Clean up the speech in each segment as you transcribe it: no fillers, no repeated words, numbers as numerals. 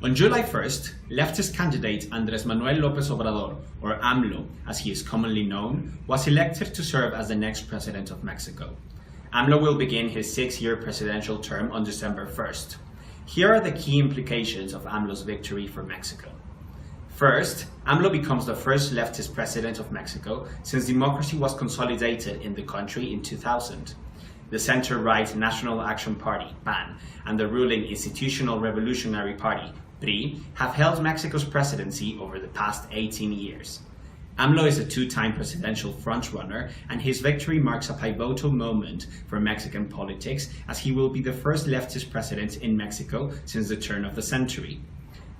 On July 1st, leftist candidate Andrés Manuel López Obrador, or AMLO as he is commonly known, was elected to serve as the next president of Mexico. AMLO will begin his 6-year presidential term on December 1st. Here are the key implications of AMLO's victory for Mexico. First, AMLO becomes the first leftist president of Mexico since democracy was consolidated in the country in 2000. The center-right National Action Party, PAN, and the ruling Institutional Revolutionary Party, PRI, have held Mexico's presidency over the past 18 years. AMLO is a 2-time presidential frontrunner, and his victory marks a pivotal moment for Mexican politics as he will be the first leftist president in Mexico since the turn of the century.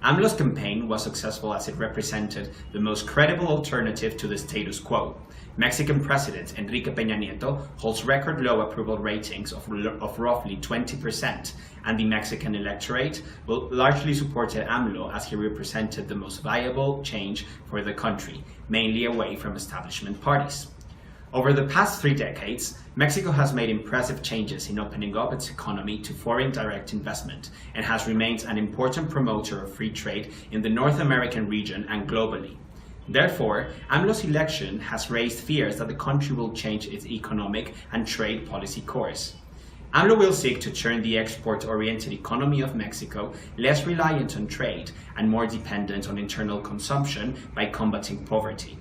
AMLO's campaign was successful as it represented the most credible alternative to the status quo. Mexican President Enrique Peña Nieto holds record low approval ratings of roughly 20%, and the Mexican electorate will largely supported AMLO as he represented the most viable change for the country, mainly away from establishment parties. Over the past 3 decades, Mexico has made impressive changes in opening up its economy to foreign direct investment and has remained an important promoter of free trade in the North American region and globally. Therefore, AMLO's election has raised fears that the country will change its economic and trade policy course. AMLO will seek to turn the export-oriented economy of Mexico less reliant on trade and more dependent on internal consumption by combating poverty.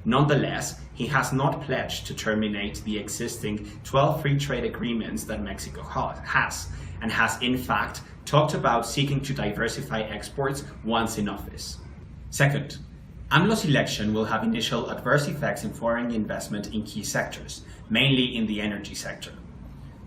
Nonetheless, he has not pledged to terminate the existing 12 free trade agreements that Mexico has, and has in fact talked about seeking to diversify exports once in office. Second, AMLO's election will have initial adverse effects in foreign investment in key sectors, mainly in the energy sector.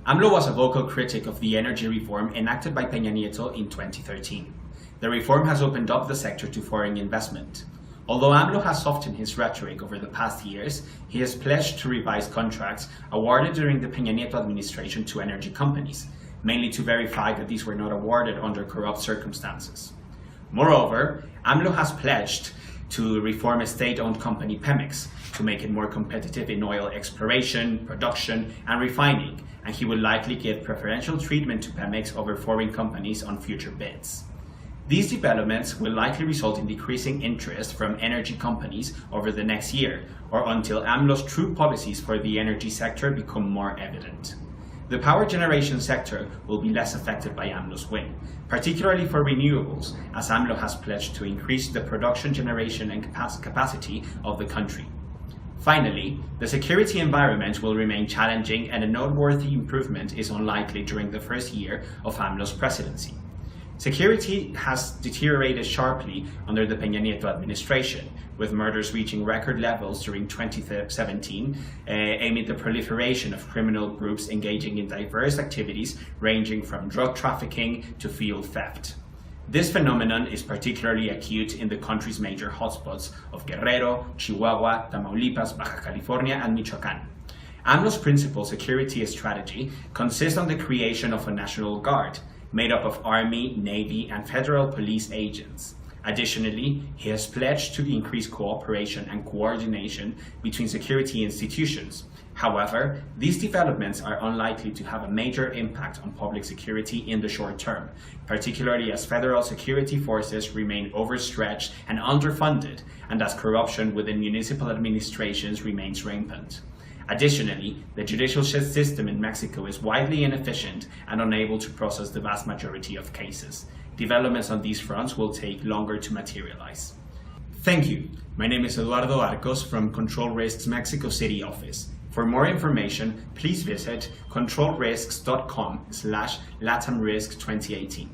AMLO was a vocal critic of the energy reform enacted by Peña Nieto in 2013. The reform has opened up the sector to foreign investment. Although AMLO has softened his rhetoric over the past years, he has pledged to revise contracts awarded during the Peña Nieto administration to energy companies, mainly to verify that these were not awarded under corrupt circumstances. Moreover, AMLO has pledged to reform a state-owned company, Pemex, to make it more competitive in oil exploration, production, and refining, and he will likely give preferential treatment to Pemex over foreign companies on future bids. These developments will likely result in decreasing interest from energy companies over the next year, or until AMLO's true policies for the energy sector become more evident. The power generation sector will be less affected by AMLO's win, particularly for renewables, as AMLO has pledged to increase the production, generation, and capacity of the country. Finally, the security environment will remain challenging, and a noteworthy improvement is unlikely during the first year of AMLO's presidency. Security has deteriorated sharply under the Peña Nieto administration, with murders reaching record levels during 2017 amid the proliferation of criminal groups engaging in diverse activities ranging from drug trafficking to fuel theft. This phenomenon is particularly acute in the country's major hotspots of Guerrero, Chihuahua, Tamaulipas, Baja California, and Michoacán. AMLO's principal security strategy consists on the creation of a National Guard, made up of Army, Navy, and federal police agents. Additionally, he has pledged to increase cooperation and coordination between security institutions. However, these developments are unlikely to have a major impact on public security in the short term, particularly as federal security forces remain overstretched and underfunded, and as corruption within municipal administrations remains rampant. Additionally, the judicial system in Mexico is widely inefficient and unable to process the vast majority of cases. Developments on these fronts will take longer to materialize. Thank you. My name is Eduardo Arcos from Control Risks Mexico City office. For more information, please visit controlrisks.com/LatamRisk2018.